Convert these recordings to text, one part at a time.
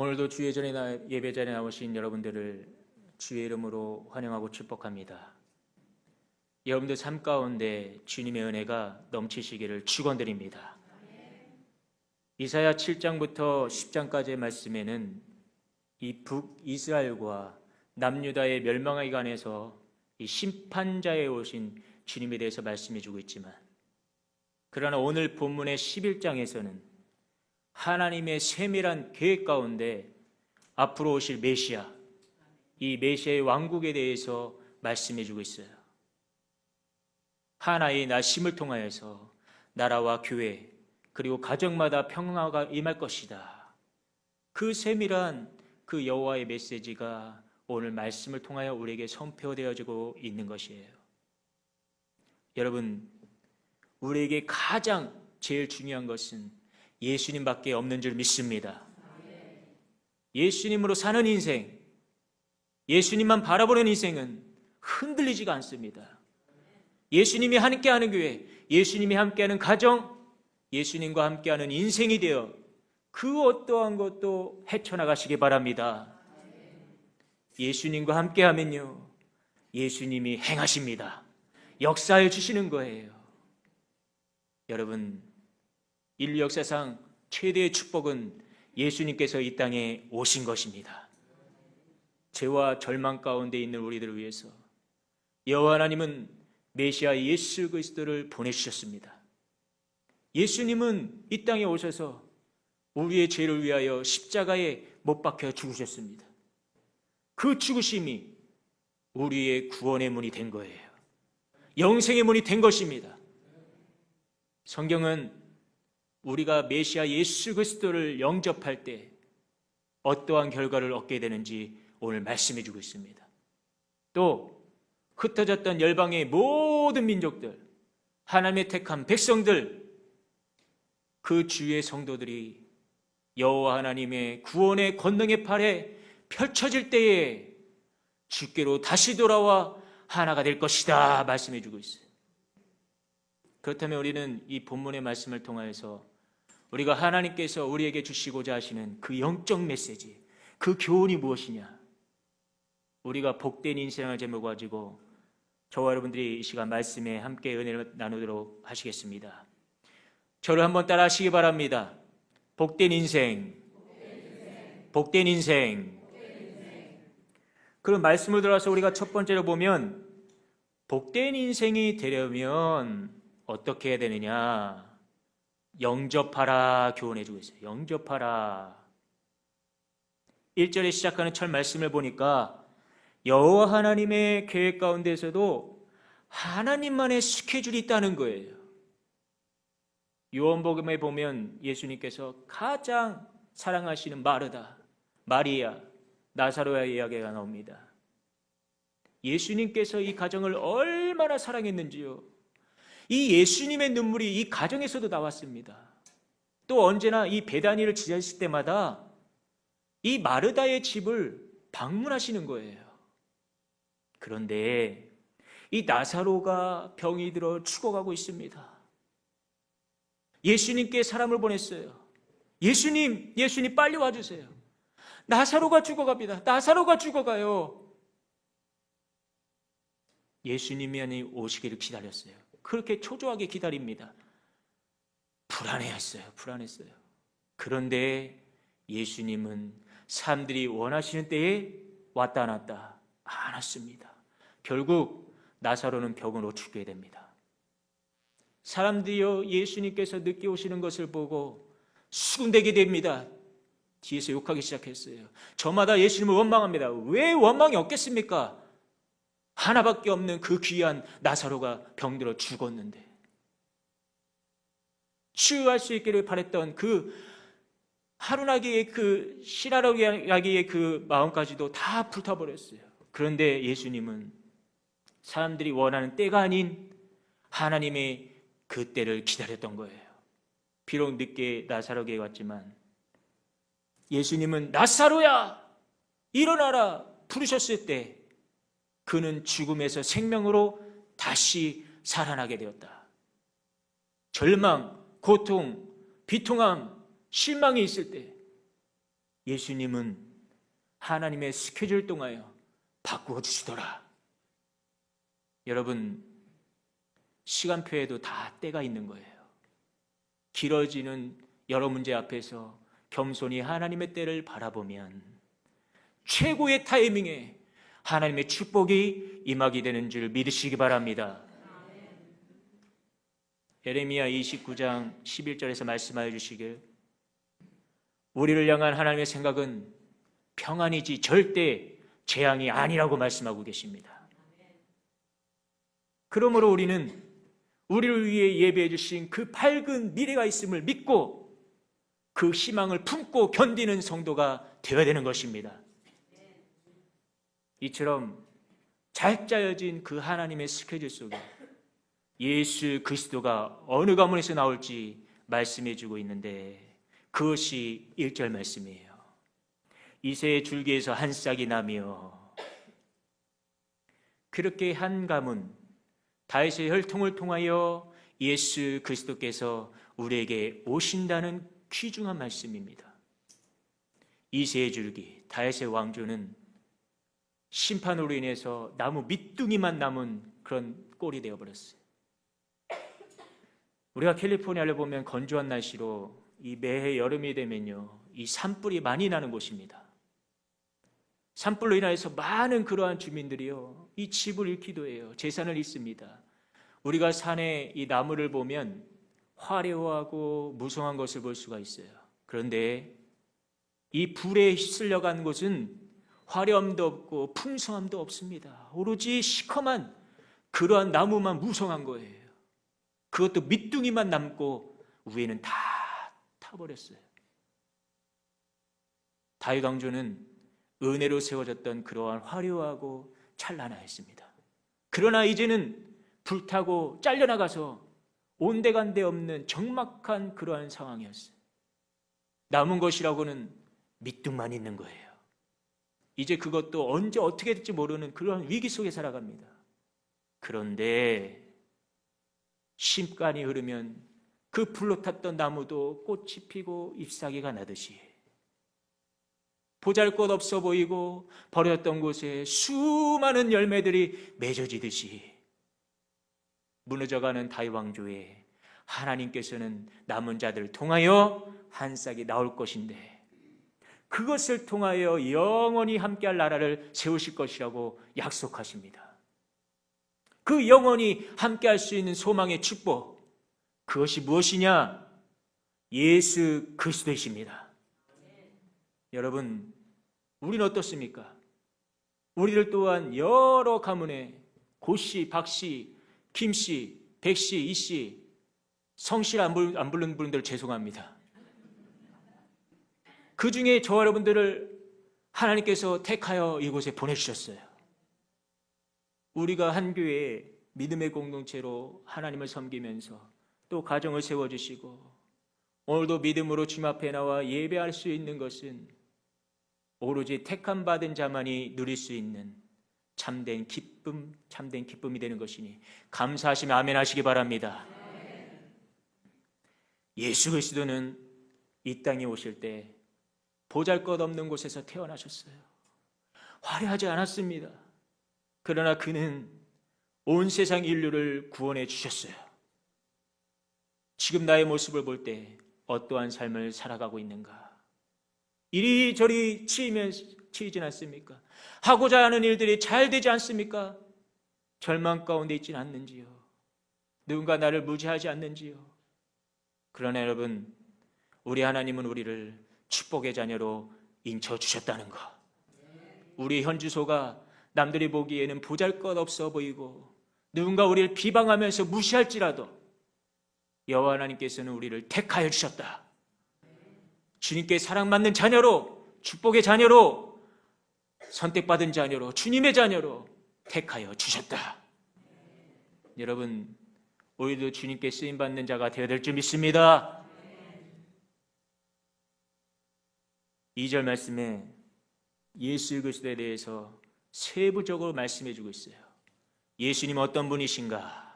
오늘도 주의 전에 예배 자리에 나오신 여러분들을 주의 이름으로 환영하고 축복합니다. 여러분들 삶 가운데 주님의 은혜가 넘치시기를 축원드립니다. 이사야 7장부터 10장까지의 말씀에는 이 북이스라엘과 남유다의 멸망에 관해서 이 심판자에 오신 주님에 대해서 말씀해 주고 있지만, 그러나 오늘 본문의 11장에서는 하나님의 세밀한 계획 가운데 앞으로 오실 메시아, 이 메시아의 왕국에 대해서 말씀해 주고 있어요. 하나의 나심을 통하여서 나라와 교회 그리고 가정마다 평화가 임할 것이다. 그 세밀한 그 여호와의 메시지가 오늘 말씀을 통하여 우리에게 선포되어지고 있는 것이에요. 여러분, 우리에게 가장 제일 중요한 것은 예수님밖에 없는 줄 믿습니다. 예수님으로 사는 인생, 예수님만 바라보는 인생은 흔들리지가 않습니다. 예수님이 함께하는 교회, 예수님이 함께하는 가정, 예수님과 함께하는 인생이 되어 그 어떠한 것도 헤쳐나가시기 바랍니다. 예수님과 함께하면요, 예수님이 행하십니다. 역사해 주시는 거예요. 여러분, 인류 역사상 최대의 축복은 예수님께서 이 땅에 오신 것입니다. 죄와 절망 가운데 있는 우리들을 위해서 여호와 하나님은 메시아 예수 그리스도를 보내주셨습니다. 예수님은 이 땅에 오셔서 우리의 죄를 위하여 십자가에 못 박혀 죽으셨습니다. 그 죽으심이 우리의 구원의 문이 된 거예요. 영생의 문이 된 것입니다. 성경은 우리가 메시아 예수 그리스도를 영접할 때 어떠한 결과를 얻게 되는지 오늘 말씀해 주고 있습니다. 또 흩어졌던 열방의 모든 민족들, 하나님의 택한 백성들, 그 주의 성도들이 여호와 하나님의 구원의 권능의 팔에 펼쳐질 때에 주께로 다시 돌아와 하나가 될 것이다 말씀해 주고 있어요. 그렇다면 우리는 이 본문의 말씀을 통하여서 우리가 하나님께서 우리에게 주시고자 하시는 그 영적 메시지, 그 교훈이 무엇이냐? 우리가 복된 인생을 제목 가지고 저와 여러분들이 이 시간 말씀에 함께 은혜를 나누도록 하시겠습니다. 저를 한번 따라 하시기 바랍니다. 복된 인생, 복된 인생. 그런 말씀을 들어서 우리가 첫 번째로 보면, 복된 인생이 되려면 어떻게 해야 되느냐? 영접하라 교훈해 주고 있어요. 영접하라. 1절에 시작하는 첫 말씀을 보니까 여호와 하나님의 계획 가운데서도 하나님만의 스케줄이 있다는 거예요. 요한복음에 보면 예수님께서 가장 사랑하시는 마르다, 마리아, 나사로의 이야기가 나옵니다. 예수님께서 이 가정을 얼마나 사랑했는지요. 이 예수님의 눈물이 이 가정에서도 나왔습니다. 또 언제나 이 베다니를 지내실 때마다 이 마르다의 집을 방문하시는 거예요. 그런데 이 나사로가 병이 들어 죽어가고 있습니다. 예수님께 사람을 보냈어요. 예수님 빨리 와주세요. 나사로가 죽어갑니다. 나사로가 죽어가요. 예수님이 오시기를 기다렸어요. 그렇게 초조하게 기다립니다. 불안해했어요. 그런데 예수님은 사람들이 원하시는 때에 왔다 놨다 안 왔습니다. 결국 나사로는 병으로 죽게 됩니다. 사람들이요, 예수님께서 늦게 오시는 것을 보고 수군대게 됩니다. 뒤에서 욕하기 시작했어요. 저마다 예수님을 원망합니다. 왜 원망이 없겠습니까? 하나밖에 없는 그 귀한 나사로가 병들어 죽었는데, 치유할 수 있기를 바랬던 그 하루나기의 그 시라라기의 그 마음까지도 다 불타버렸어요. 그런데 예수님은 사람들이 원하는 때가 아닌 하나님의 그 때를 기다렸던 거예요. 비록 늦게 나사로에게 왔지만 예수님은 나사로야 일어나라 부르셨을 때 그는 죽음에서 생명으로 다시 살아나게 되었다. 절망, 고통, 비통함, 실망이 있을 때 예수님은 하나님의 스케줄 동하여 바꾸어 주시더라. 여러분, 시간표에도 다 때가 있는 거예요. 길어지는 여러 문제 앞에서 겸손히 하나님의 때를 바라보면 최고의 타이밍에 하나님의 축복이 임하게 되는 줄 믿으시기 바랍니다. 예레미야 29장 11절에서 말씀하여 주시길, 우리를 향한 하나님의 생각은 평안이지 절대 재앙이 아니라고 말씀하고 계십니다. 그러므로 우리는 우리를 위해 예배해 주신 그 밝은 미래가 있음을 믿고 그 희망을 품고 견디는 성도가 되어야 되는 것입니다. 이처럼 잘 짜여진 그 하나님의 스케줄 속에 예수 그리스도가 어느 가문에서 나올지 말씀해 주고 있는데, 그것이 1절 말씀이에요. 이새의 줄기에서 한 싹이 나며. 그렇게 한 가문, 다윗의 혈통을 통하여 예수 그리스도께서 우리에게 오신다는 귀중한 말씀입니다. 이새의 줄기, 다윗의 왕조는 심판으로 인해서 나무 밑둥이만 남은 그런 꼴이 되어버렸어요. 우리가 캘리포니아를 보면 건조한 날씨로 이 매해 여름이 되면요, 이 산불이 많이 나는 곳입니다. 산불로 인하여서 많은 그러한 주민들이요, 이 집을 잃기도 해요. 재산을 잃습니다. 우리가 산에 이 나무를 보면 화려하고 무성한 것을 볼 수가 있어요. 그런데 이 불에 휩쓸려 간 곳은 화려함도 없고 풍성함도 없습니다. 오로지 시커먼 그러한 나무만 무성한 거예요. 그것도 밑둥이만 남고 위에는 다 타버렸어요. 다윗 왕조는 은혜로 세워졌던 그러한 화려하고 찬란하였습니다. 그러나 이제는 불타고 잘려나가서 온데간데 없는 적막한 그러한 상황이었어요. 남은 것이라고는 밑둥만 있는 거예요. 이제 그것도 언제 어떻게 될지 모르는 그러한 위기 속에 살아갑니다. 그런데 심간이 흐르면 그 불로 탔던 나무도 꽃이 피고 잎사귀가 나듯이 보잘것없어 보이고 버렸던 곳에 수많은 열매들이 맺어지듯이 무너져가는 다윗 왕조에 하나님께서는 남은 자들을 통하여 한 싹이 나올 것인데, 그것을 통하여 영원히 함께할 나라를 세우실 것이라고 약속하십니다. 그 영원히 함께할 수 있는 소망의 축복, 그것이 무엇이냐? 예수 그리스도이십니다. 여러분, 우리는 어떻습니까? 우리들 또한 여러 가문에 고씨, 박씨, 김씨, 백씨, 이씨, 성씨를 안 부르는 분들 죄송합니다. 그 중에 저와 여러분들을 하나님께서 택하여 이곳에 보내주셨어요. 우리가 한 교회에 믿음의 공동체로 하나님을 섬기면서 또 가정을 세워주시고 오늘도 믿음으로 주님 앞에 나와 예배할 수 있는 것은 오로지 택함 받은 자만이 누릴 수 있는 참된 기쁨이 되는 것이니 감사하시며 아멘 하시기 바랍니다. 예수 그리스도는 이 땅에 오실 때 보잘것없는 곳에서 태어나셨어요. 화려하지 않았습니다. 그러나 그는 온 세상 인류를 구원해 주셨어요. 지금 나의 모습을 볼 때 어떠한 삶을 살아가고 있는가? 이리저리 치이진 않습니까? 하고자 하는 일들이 잘 되지 않습니까? 절망 가운데 있진 않는지요? 누군가 나를 무시하지 않는지요? 그러나 여러분, 우리 하나님은 우리를 축복의 자녀로 인쳐주셨다는 것. 우리 현 주소가 남들이 보기에는 보잘것없어 보이고 누군가 우리를 비방하면서 무시할지라도 여호와 하나님께서는 우리를 택하여 주셨다. 주님께 사랑받는 자녀로, 축복의 자녀로, 선택받은 자녀로, 주님의 자녀로 택하여 주셨다. 여러분, 우리도 주님께 쓰임받는 자가 되어야 될 줄 믿습니다. 2절 말씀에 예수 그리스도에 대해서 세부적으로 말씀해 주고 있어요. 예수님은 어떤 분이신가?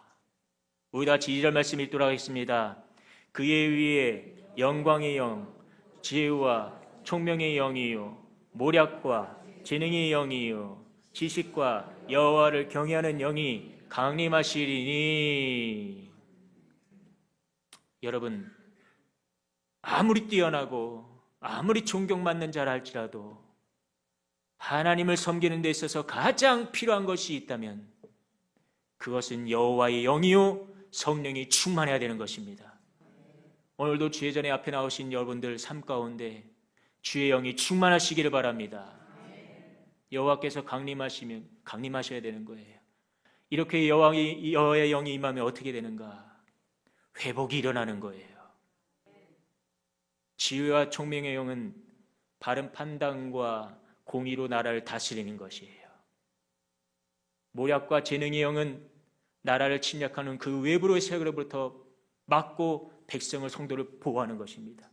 우리 다 같이 2절 말씀 읽도록 하겠습니다. 그의 위에 영광의 영, 지혜와 총명의 영이요 모략과 재능의 영이요 지식과 여호와를 경외하는 영이 강림하시리니. 여러분, 아무리 뛰어나고 아무리 존경받는 자라 할지라도 하나님을 섬기는 데 있어서 가장 필요한 것이 있다면 그것은 여호와의 영이요 성령이 충만해야 되는 것입니다. 오늘도 주의 전에 앞에 나오신 여러분들 삶 가운데 주의 영이 충만하시기를 바랍니다. 여호와께서 강림하셔야 되는 거예요. 이렇게 여호와의 영이 임하면 어떻게 되는가? 회복이 일어나는 거예요. 지혜와 총명의 영은 바른 판단과 공의로 나라를 다스리는 것이에요. 모략과 재능의 영은 나라를 침략하는 그 외부의 세력으로부터 막고 백성을 성도를 보호하는 것입니다.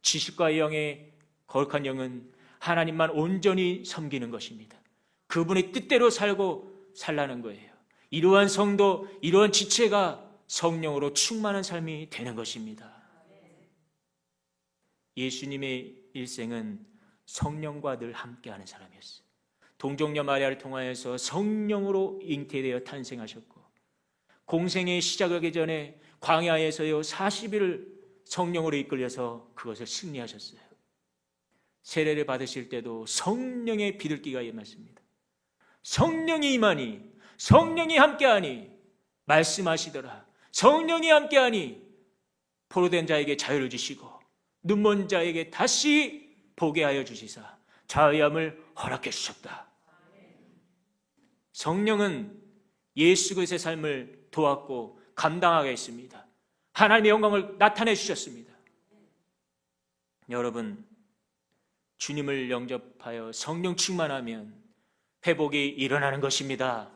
지식과 영의 거룩한 영은 하나님만 온전히 섬기는 것입니다. 그분의 뜻대로 살라는 거예요. 이러한 성도, 이러한 지체가 성령으로 충만한 삶이 되는 것입니다. 예수님의 일생은 성령과 늘 함께하는 사람이었어요. 동정녀 마리아를 통하여서 성령으로 잉태되어 탄생하셨고, 공생의 시작하기 전에 광야에서요 40일을 성령으로 이끌려서 그것을 승리하셨어요. 세례를 받으실 때도 성령의 비둘기가 임했습니다. 성령이 임하니, 성령이 함께하니 말씀하시더라. 성령이 함께하니 포로된 자에게 자유를 주시고 눈먼 자에게 다시 보게 하여 주시사 자유함을 허락해 주셨다. 성령은 예수 그리스도의 삶을 도왔고 감당하게 했습니다. 하나님의 영광을 나타내 주셨습니다. 여러분, 주님을 영접하여 성령 충만하면 회복이 일어나는 것입니다.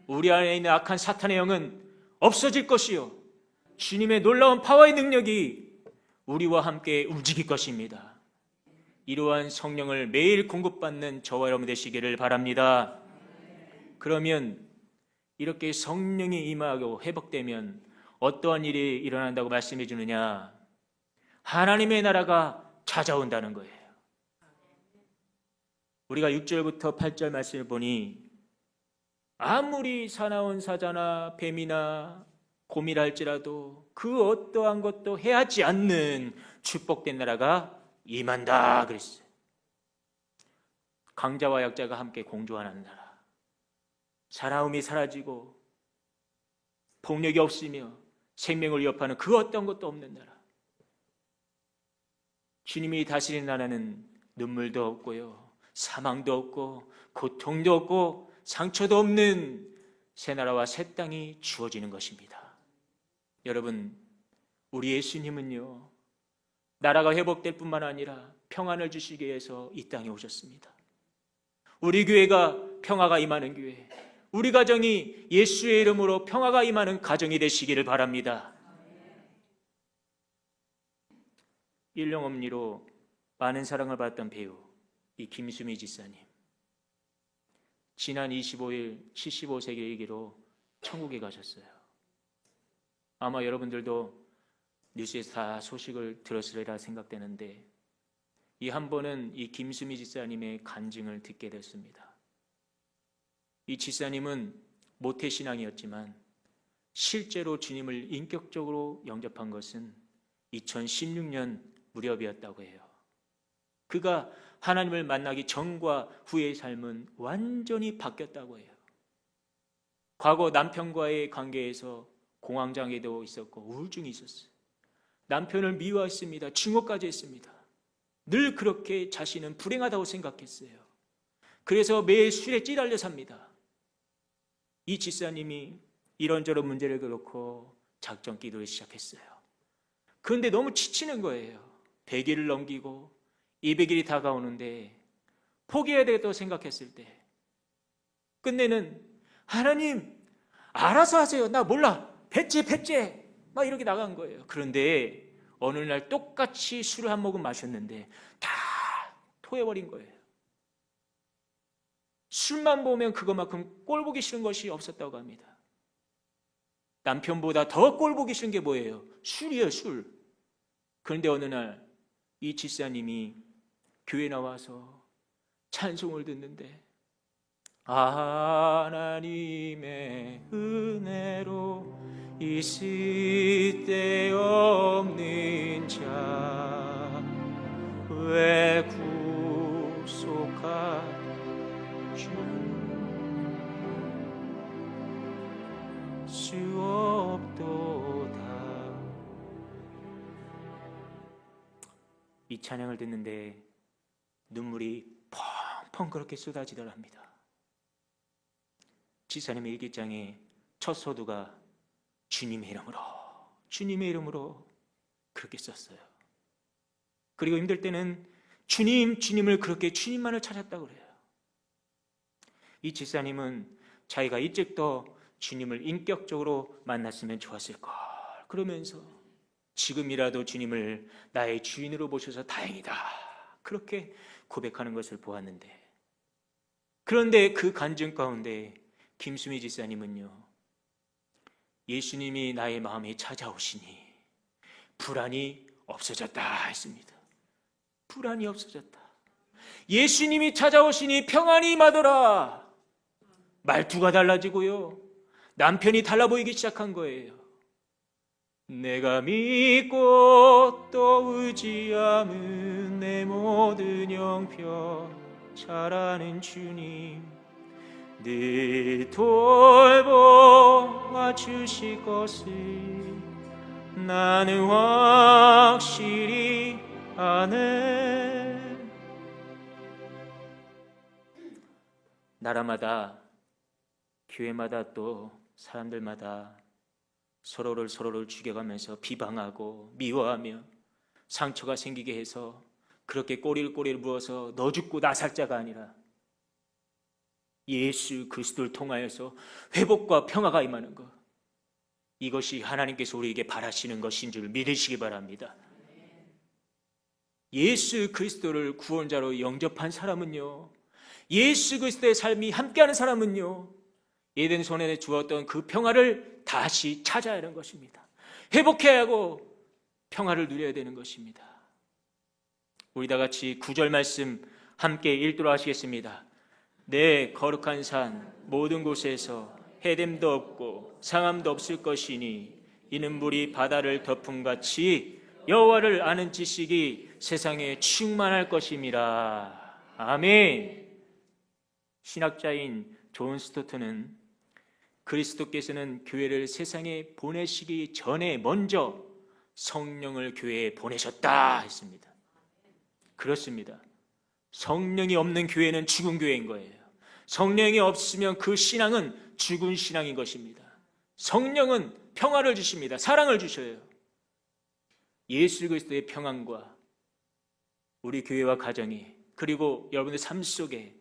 우리 안에 있는 악한 사탄의 영은 없어질 것이요 주님의 놀라운 파워의 능력이 우리와 함께 움직일 것입니다. 이러한 성령을 매일 공급받는 저와 여러분 되시기를 바랍니다. 그러면 이렇게 성령이 임하고 회복되면 어떠한 일이 일어난다고 말씀해 주느냐? 하나님의 나라가 찾아온다는 거예요. 우리가 6절부터 8절 말씀을 보니 아무리 사나운 사자나 뱀이나 곰이라 할지라도 그 어떠한 것도 해하지 않는 축복된 나라가 임한다 그랬어요. 강자와 약자가 함께 공존하는 나라, 사나움이 사라지고 폭력이 없으며 생명을 위협하는 그 어떤 것도 없는 나라. 주님이 다스리는 나라는 눈물도 없고요, 사망도 없고 고통도 없고 상처도 없는 새 나라와 새 땅이 주어지는 것입니다. 여러분, 우리 예수님은요 나라가 회복될 뿐만 아니라 평안을 주시기 위해서 이 땅에 오셨습니다. 우리 교회가 평화가 임하는 교회, 우리 가정이 예수의 이름으로 평화가 임하는 가정이 되시기를 바랍니다. 일용엄니로 많은 사랑을 받았던 배우 이 김수미 지사님, 지난 25일 75세기 일기로 천국에 가셨어요. 아마 여러분들도 뉴스에서 다 소식을 들었으리라 생각되는데 이 한 번은 이 김수미 지사님의 간증을 듣게 됐습니다. 이 지사님은 모태신앙이었지만 실제로 주님을 인격적으로 영접한 것은 2016년 무렵이었다고 해요. 그가 하나님을 만나기 전과 후의 삶은 완전히 바뀌었다고 해요. 과거 남편과의 관계에서 공황장애도 있었고 우울증이 있었어요. 남편을 미워했습니다. 증오까지 했습니다. 늘 그렇게 자신은 불행하다고 생각했어요. 그래서 매일 술에 찌달려 삽니다. 이 집사님이 이런저런 문제를 그렇고 작전 기도를 시작했어요. 그런데 너무 지치는 거예요. 100일을 넘기고 200일이 다가오는데 포기해야 되겠다고 생각했을 때 끝내는 하나님 알아서 하세요. 나 몰라. 배째 막 이렇게 나간 거예요. 그런데 어느 날 똑같이 술을 한 모금 마셨는데 다 토해버린 거예요. 술만 보면 그것만큼 꼴 보기 싫은 것이 없었다고 합니다. 남편보다 더 꼴 보기 싫은 게 뭐예요? 술이에요, 술. 그런데 어느 날 이 집사님이 교회 나와서 찬송을 듣는데 하나님의 은혜로 있을 데 없는 자 왜 구속할 수 없도다. 이 찬양을 듣는데 눈물이 펑펑 그렇게 쏟아지더랍니다. 지사님의 일기장에 첫 소두가 주님의 이름으로 그렇게 썼어요. 그리고 힘들 때는 주님을 그렇게 주님만을 찾았다고 그래요. 이 지사님은 자기가 일찍 더 주님을 인격적으로 만났으면 좋았을 걸 그러면서 지금이라도 주님을 나의 주인으로 모셔서 다행이다 그렇게 고백하는 것을 보았는데, 그런데 그 간증 가운데 김수미 지사님은요, 예수님이 나의 마음에 찾아오시니 불안이 없어졌다 했습니다. 불안이 없어졌다. 예수님이 찾아오시니 평안이 임하더라. 말투가 달라지고요, 남편이 달라 보이기 시작한 거예요. 내가 믿고 또 의지함은 내 모든 형편 잘 아는 주님 늘 돌보아 주실 것을 나는 확실히 아네. 나라마다 교회마다 또 사람들마다 서로를 죽여가면서 비방하고 미워하며 상처가 생기게 해서 그렇게 꼬리를 물어서 너 죽고 나 살자가 아니라 예수 그리스도를 통하여서 회복과 평화가 임하는 것, 이것이 하나님께서 우리에게 바라시는 것인 줄 믿으시기 바랍니다. 예수 그리스도를 구원자로 영접한 사람은요, 예수 그리스도의 삶이 함께하는 사람은요, 에덴 손에 주었던 그 평화를 다시 찾아야 하는 것입니다. 회복해야 하고 평화를 누려야 되는 것입니다. 우리 다 같이 9절 말씀 함께 읽도록 하시겠습니다. 내 거룩한 산 모든 곳에서 해됨도 없고 상함도 없을 것이니 이는 물이 바다를 덮음같이 여호와를 아는 지식이 세상에 충만할 것임이라. 아멘. 신학자인 존 스토트는 그리스도께서는 교회를 세상에 보내시기 전에 먼저 성령을 교회에 보내셨다 했습니다. 그렇습니다. 성령이 없는 교회는 죽은 교회인 거예요. 성령이 없으면 그 신앙은 죽은 신앙인 것입니다. 성령은 평화를 주십니다. 사랑을 주셔요. 예수 그리스도의 평안과 우리 교회와 가정이, 그리고 여러분의 삶 속에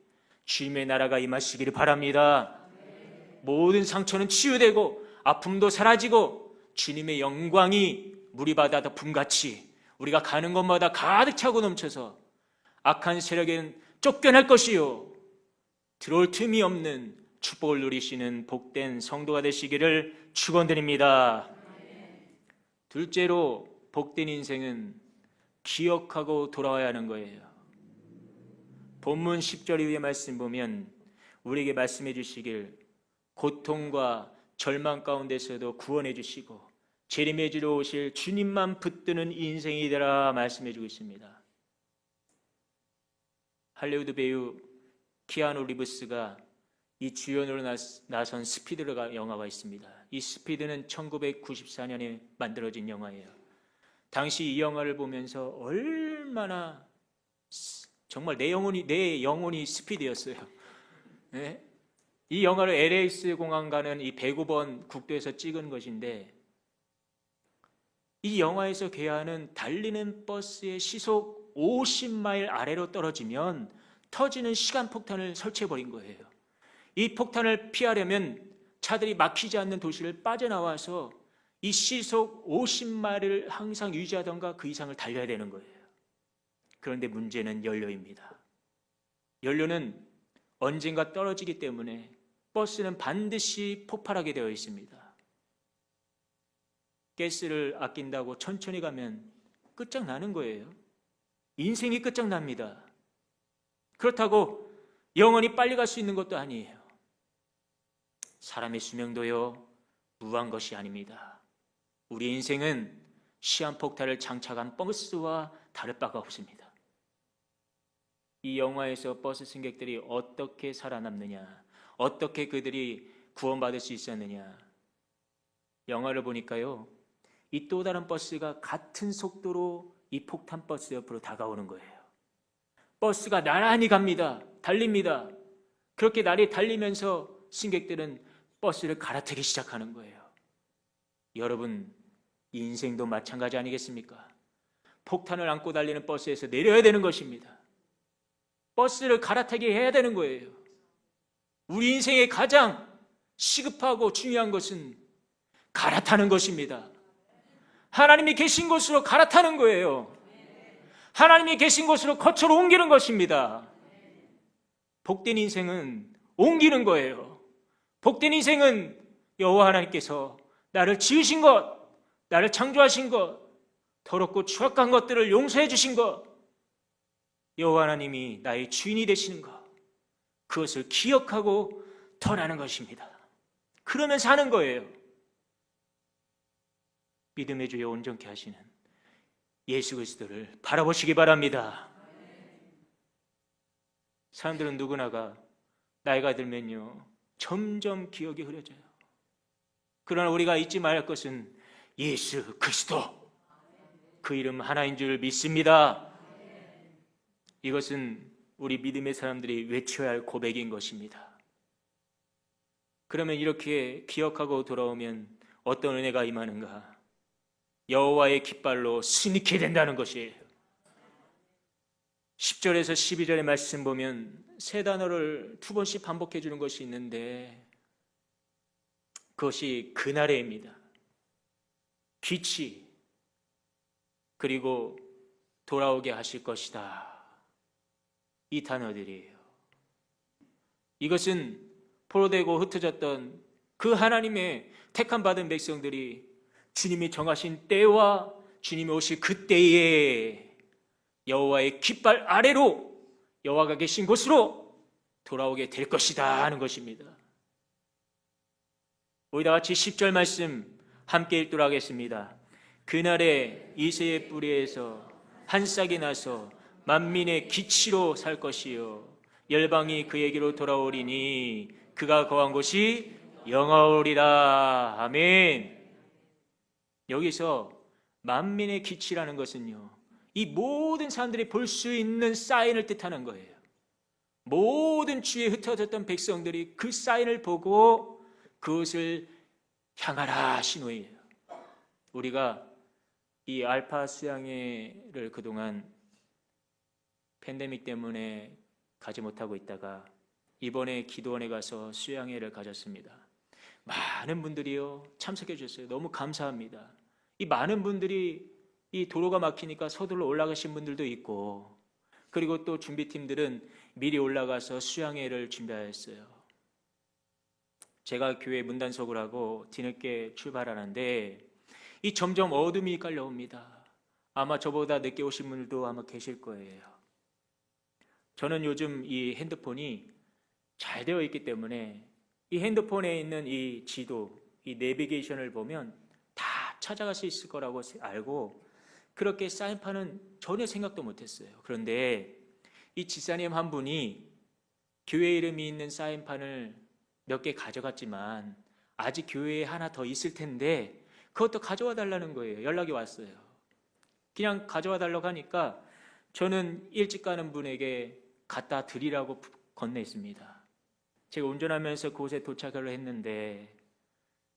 주님의 나라가 임하시기를 바랍니다. 모든 상처는 치유되고 아픔도 사라지고 주님의 영광이 물이 바다 덮음같이 우리가 가는 곳마다 가득 차고 넘쳐서 악한 세력에는 쫓겨날 것이요 들어올 틈이 없는 축복을 누리시는 복된 성도가 되시기를 축원드립니다. 둘째로, 복된 인생은 기억하고 돌아와야 하는 거예요. 본문 10절 이후의 말씀 보면 우리에게 말씀해 주시길 고통과 절망 가운데서도 구원해 주시고 재림해주러 오실 주님만 붙드는 인생이 되라 말씀해 주고 있습니다. 할리우드 배우 키아누 리브스가 이 주연으로 나선 스피드가 영화가 있습니다. 이 스피드는 1994년에 만들어진 영화예요. 당시 이 영화를 보면서 얼마나 정말 내 영혼이 스피드였어요. 네? 이 영화를 LAX 공항 가는 이 105번 국도에서 찍은 것인데, 이 영화에서 괴하는 달리는 버스의 시속 50마일 아래로 떨어지면 터지는 시간폭탄을 설치해버린 거예요. 이 폭탄을 피하려면 차들이 막히지 않는 도시를 빠져나와서 이 시속 50마일을 항상 유지하던가 그 이상을 달려야 되는 거예요. 그런데 문제는 연료입니다. 연료는 언젠가 떨어지기 때문에 버스는 반드시 폭발하게 되어 있습니다. 가스를 아낀다고 천천히 가면 끝장나는 거예요. 인생이 끝장납니다. 그렇다고 영원히 빨리 갈 수 있는 것도 아니에요. 사람의 수명도요, 무한 것이 아닙니다. 우리 인생은 시한폭탄을 장착한 버스와 다를 바가 없습니다. 이 영화에서 버스 승객들이 어떻게 살아남느냐, 어떻게 그들이 구원받을 수 있었느냐, 영화를 보니까요, 이 또 다른 버스가 같은 속도로 이 폭탄 버스 옆으로 다가오는 거예요. 버스가 나란히 갑니다. 달립니다. 그렇게 날이 달리면서 승객들은 버스를 갈아타기 시작하는 거예요. 여러분, 인생도 마찬가지 아니겠습니까? 폭탄을 안고 달리는 버스에서 내려야 되는 것입니다. 버스를 갈아타게 해야 되는 거예요. 우리 인생의 가장 시급하고 중요한 것은 갈아타는 것입니다. 하나님이 계신 곳으로 갈아타는 거예요. 하나님이 계신 곳으로 거처로 옮기는 것입니다. 복된 인생은 옮기는 거예요. 복된 인생은 여호와 하나님께서 나를 지으신 것, 나를 창조하신 것, 더럽고 추악한 것들을 용서해 주신 것, 여호와 하나님이 나의 주인이 되시는 것, 그것을 기억하고 터나는 것입니다. 그러면서 하는 거예요. 믿음의 주여 온전케 하시는 예수 그리스도를 바라보시기 바랍니다. 사람들은 누구나가 나이가 들면요, 점점 기억이 흐려져요. 그러나 우리가 잊지 말할 것은 예수 그리스도, 그 이름 하나인 줄 믿습니다. 이것은 우리 믿음의 사람들이 외쳐야 할 고백인 것입니다. 그러면 이렇게 기억하고 돌아오면 어떤 은혜가 임하는가? 여호와의 깃발로 순익게 된다는 것이에요. 10절에서 12절의 말씀 보면 세 단어를 두 번씩 반복해 주는 것이 있는데 그것이 그날에입니다. 빛이 그리고 돌아오게 하실 것이다. 이 단어들이에요. 이것은 포로되고 흩어졌던 그 하나님의 택함 받은 백성들이 주님이 정하신 때와 주님이 오실 그 때에 여호와의 깃발 아래로, 여호와가 계신 곳으로 돌아오게 될 것이다 하는 것입니다. 우리 다 같이 10절 말씀 함께 읽도록 하겠습니다. 그날에 이새의 뿌리에서 한 싹이 나서 만민의 기치로 살 것이요 열방이 그에게로 돌아오리니 그가 거한 곳이 영화오리라. 아멘. 여기서 만민의 기치라는 것은요, 이 모든 사람들이 볼 수 있는 사인을 뜻하는 거예요. 모든 주에 흩어졌던 백성들이 그 사인을 보고 그것을 향하라 신호예요. 우리가 이 알파 수양회를 그동안 팬데믹 때문에 가지 못하고 있다가 이번에 기도원에 가서 수양회를 가졌습니다. 많은 분들이요 참석해 주셨어요. 너무 감사합니다. 이 많은 분들이 이 도로가 막히니까 서둘러 올라가신 분들도 있고, 그리고 또 준비팀들은 미리 올라가서 수양회를 준비하였어요. 제가 교회 문단속을 하고 뒤늦게 출발하는데 이 점점 어둠이 깔려옵니다. 아마 저보다 늦게 오신 분들도 아마 계실 거예요. 저는 요즘 이 핸드폰이 잘 되어 있기 때문에 이 핸드폰에 있는 이 지도, 이 내비게이션을 보면 다 찾아갈 수 있을 거라고 알고 그렇게 사인판은 전혀 생각도 못했어요. 그런데 이 집사님 한 분이 교회 이름이 있는 사인판을 몇 개 가져갔지만 아직 교회에 하나 더 있을 텐데 그것도 가져와 달라는 거예요. 연락이 왔어요. 그냥 가져와 달라고 하니까 저는 일찍 가는 분에게 갖다 드리라고 건넸습니다. 제가 운전하면서 그곳에 도착을 했는데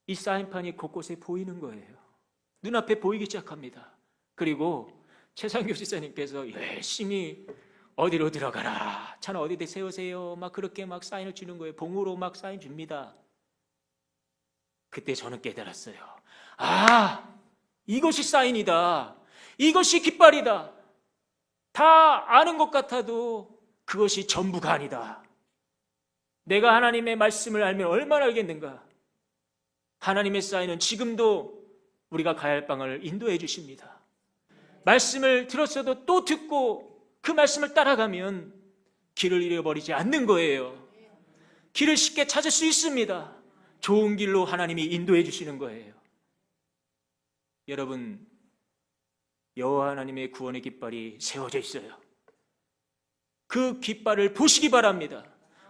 이 사인판이 곳곳에 보이는 거예요. 눈앞에 보이기 시작합니다. 그리고 최상교 지사님께서 열심히 어디로 들어가라, 차는 어디에 세우세요, 막 그렇게 막 사인을 주는 거예요. 봉으로 막 사인 줍니다. 그때 저는 깨달았어요. 아, 이것이 사인이다. 이것이 깃발이다. 다 아는 것 같아도 그것이 전부가 아니다. 내가 하나님의 말씀을 알면 얼마나 알겠는가. 하나님의 사인은 지금도 우리가 가야 할 방을 인도해 주십니다. 말씀을 들었어도 또 듣고 그 말씀을 따라가면 길을 잃어버리지 않는 거예요. 길을 쉽게 찾을 수 있습니다. 좋은 길로 하나님이 인도해 주시는 거예요. 여러분, 여호와 하나님의 구원의 깃발이 세워져 있어요. 그 깃발을 보시기 바랍니다.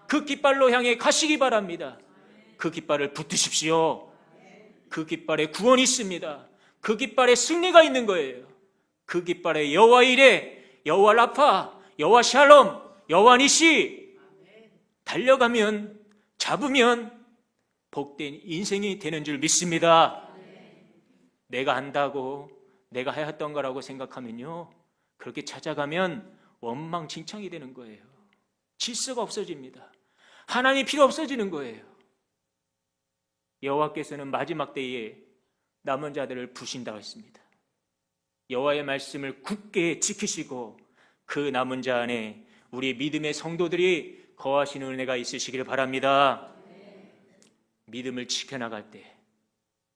그 깃발로 향해 가시기 바랍니다. 그 깃발을 붙드십시오. 그 깃발에 구원이 있습니다. 그 깃발에 승리가 있는 거예요. 그 깃발에 여호와 이레, 여호와 라파, 여호와 샬롬, 여호와 니시, 달려가면, 잡으면 복된 인생이 되는 줄 믿습니다. 내가 한다고, 내가 해왔던 거라고 생각하면요, 그렇게 찾아가면 원망진창이 되는 거예요. 질서가 없어집니다. 하나님이 필요 없어지는 거예요. 여호와께서는 마지막 때에 남은 자들을 부신다고 했습니다. 여호와의 말씀을 굳게 지키시고 그 남은 자 안에 우리 믿음의 성도들이 거하시는 은혜가 있으시기를 바랍니다. 믿음을 지켜나갈 때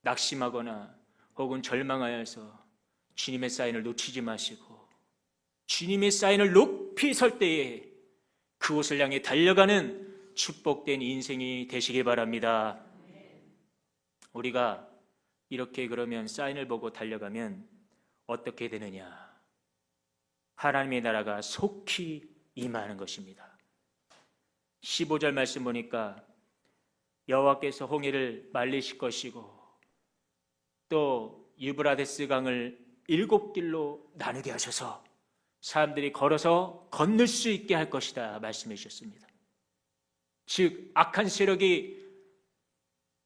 낙심하거나 혹은 절망하여서 주님의 사인을 놓치지 마시고 주님의 사인을 높이 설 때에 그곳을 향해 달려가는 축복된 인생이 되시길 바랍니다. 우리가 이렇게 그러면 사인을 보고 달려가면 어떻게 되느냐? 하나님의 나라가 속히 임하는 것입니다. 15절 말씀 보니까 여호와께서 홍해를 말리실 것이고 또 유브라데스 강을 7길로 나누게 하셔서 사람들이 걸어서 건널 수 있게 할 것이다 말씀해 주셨습니다. 즉 악한 세력이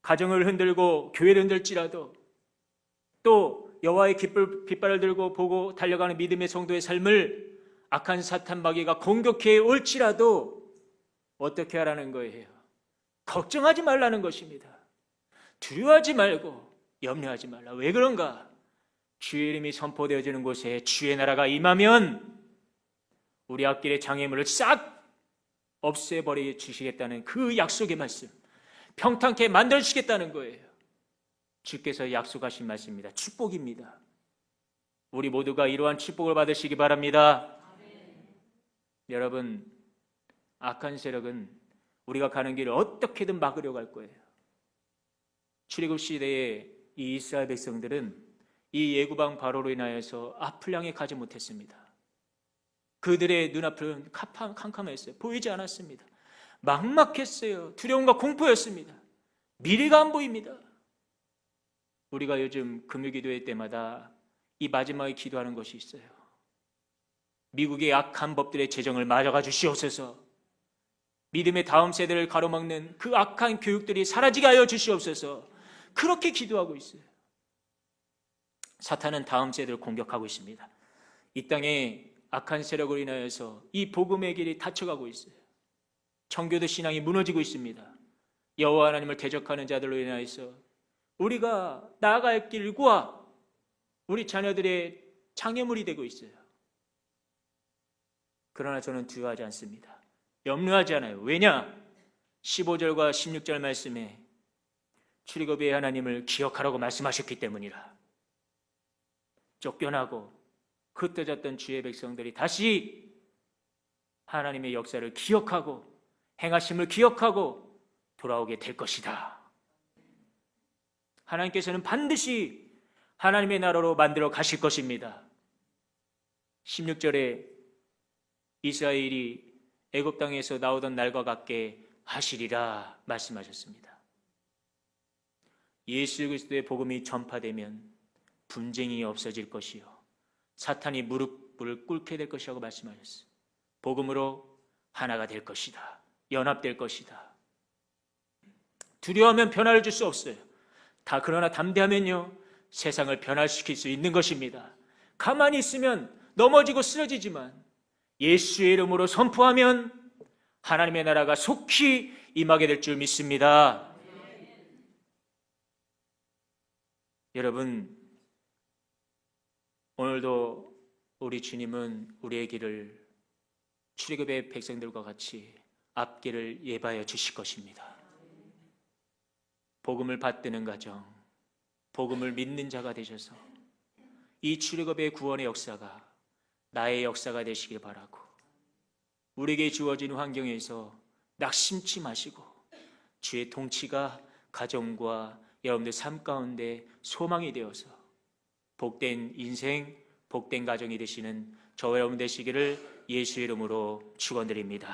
가정을 흔들고 교회를 흔들지라도 또 여호와의 깃발을 들고 보고 달려가는 믿음의 성도의 삶을 악한 사탄 마귀가 공격해 올지라도 어떻게 하라는 거예요? 걱정하지 말라는 것입니다. 두려워하지 말고 염려하지 말라. 왜 그런가? 주의 이름이 선포되어지는 곳에 주의 나라가 임하면 우리 앞길의 장애물을 싹 없애버려 주시겠다는 그 약속의 말씀, 평탄케 만들어주시겠다는 거예요. 주께서 약속하신 말씀입니다. 축복입니다. 우리 모두가 이러한 축복을 받으시기 바랍니다. 여러분, 악한 세력은 우리가 가는 길을 어떻게든 막으려고 할 거예요. 출애굽 시대에 이 이스라엘 백성들은 이 예구방 바로로 인하여서 앞을 향해 가지 못했습니다. 그들의 눈앞은 캄캄했어요. 보이지 않았습니다. 막막했어요. 두려움과 공포였습니다. 미래가 안 보입니다. 우리가 요즘 금요기도회 때마다 이 마지막에 기도하는 것이 있어요. 미국의 악한 법들의 재정을 막아 주시옵소서. 믿음의 다음 세대를 가로막는 그 악한 교육들이 사라지게 하여 주시옵소서. 그렇게 기도하고 있어요. 사탄은 다음 세대를 공격하고 있습니다. 이 땅에 악한 세력으로 인하여서 이 복음의 길이 닫혀가고 있어요. 청교도 신앙이 무너지고 있습니다. 여호와 하나님을 대적하는 자들로 인하여서 우리가 나아갈 길과 우리 자녀들의 장애물이 되고 있어요. 그러나 저는 두려워하지 않습니다. 염려하지 않아요. 왜냐? 15절과 16절 말씀에 출애굽의 하나님을 기억하라고 말씀하셨기 때문이라. 쫓겨나고 흩어졌던 주의 백성들이 다시 하나님의 역사를 기억하고 행하심을 기억하고 돌아오게 될 것이다. 하나님께서는 반드시 하나님의 나라로 만들어 가실 것입니다. 16절에 이스라엘이 애굽 땅에서 나오던 날과 같게 하시리라 말씀하셨습니다. 예수 그리스도의 복음이 전파되면 분쟁이 없어질 것이요 사탄이 무릎을 꿇게 될 것이라고 말씀하셨어요. 복음으로 하나가 될 것이다. 연합될 것이다. 두려워하면 변화를 줄 수 없어요. 그러나 담대하면요 세상을 변화시킬 수 있는 것입니다. 가만히 있으면 넘어지고 쓰러지지만 예수의 이름으로 선포하면 하나님의 나라가 속히 임하게 될 줄 믿습니다. 여러분, 오늘도 우리 주님은 우리의 길을 출애굽의 백성들과 같이 앞길을 예봐해 주실 것입니다. 복음을 받드는 가정, 복음을 믿는 자가 되셔서 이 출애굽의 구원의 역사가 나의 역사가 되시길 바라고 우리에게 주어진 환경에서 낙심치 마시고 주의 통치가 가정과 여러분들 삶 가운데 소망이 되어서 복된 인생, 복된 가정이 되시는 저와 여러분 되시기를 예수의 이름으로 축원드립니다.